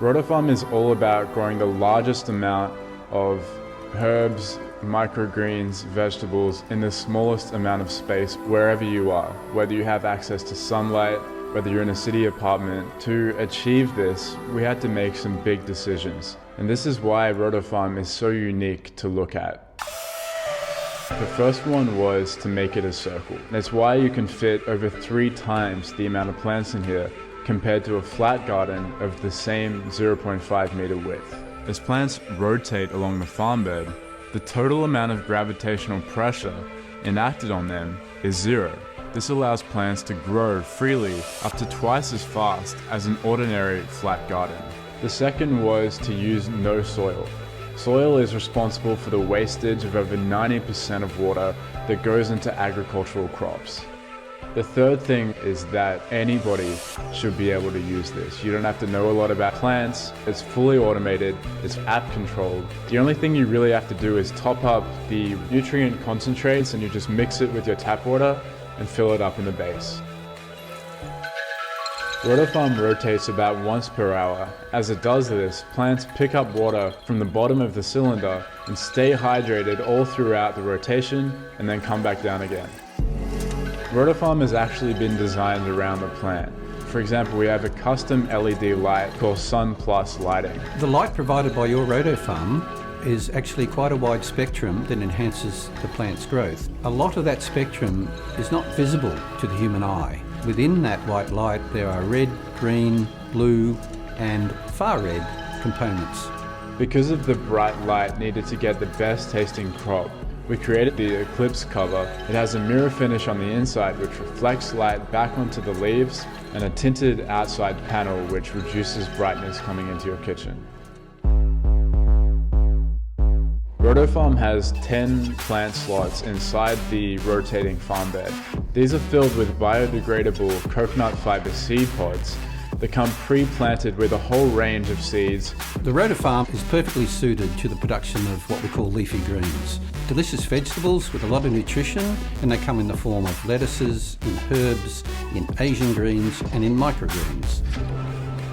Rotofarm is all about growing the largest amount of herbs, microgreens, vegetables in the smallest amount of space wherever you are, whether you have access to sunlight, whether you're in a city apartment. To achieve this, we had to make some big decisions. And this is why Rotofarm is so unique to look at. The first one was to make it a circle. That's why you can fit over 3 times the amount of plants in here compared to a flat garden of the same 0.5 meter width. As plants rotate along the farm bed, the total amount of gravitational pressure enacted on them is 0. This allows plants to grow freely up to twice as fast as an ordinary flat garden. The second was to use no soil. Soil is responsible for the wastage of over 90% of water that goes into agricultural crops. The third thing is that anybody should be able to use this. You don't have to know a lot about plants. It's fully automated, it's app controlled. The only thing you really have to do is top up the nutrient concentrates and you just mix it with your tap water and fill it up in the base. Rotofarm rotates about once per hour. As it does this, plants pick up water from the bottom of the cylinder and stay hydrated all throughout the rotation and then come back down again. Rotofarm has actually been designed around the plant. For example, we have a custom LED light called Sun Plus lighting. The light provided by your Rotofarm is actually quite a wide spectrum that enhances the plant's growth. A lot of that spectrum is not visible to the human eye. Within that white light there are red, green, blue and far red components. Because of the bright light needed to get the best tasting crop, we created the Eclipse cover. It has a mirror finish on the inside which reflects light back onto the leaves and a tinted outside panel which reduces brightness coming into your kitchen. Rotofarm has 10 plant slots inside the rotating farm bed. These are filled with biodegradable coconut fiber seed pods that come pre-planted with a whole range of seeds. The Rotofarm is perfectly suited to the production of what we call leafy greens. Delicious vegetables with a lot of nutrition, and they come in the form of lettuces, in herbs, in Asian greens and in microgreens.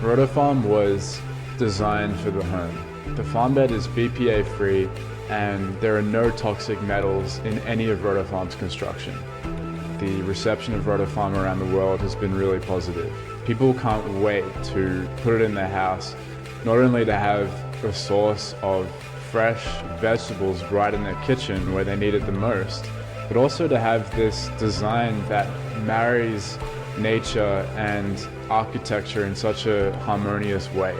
Rotofarm was designed for the home. The farm bed is BPA free and there are no toxic metals in any of Rotofarm's construction. The reception of Rotofarm around the world has been really positive. People can't wait to put it in their house, not only to have a source of fresh vegetables right in their kitchen where they need it the most, but also to have this design that marries nature and architecture in such a harmonious way.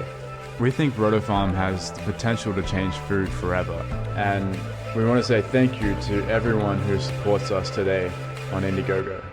We think Rotofarm has the potential to change food forever, and we want to say thank you to everyone who supports us today on Indiegogo.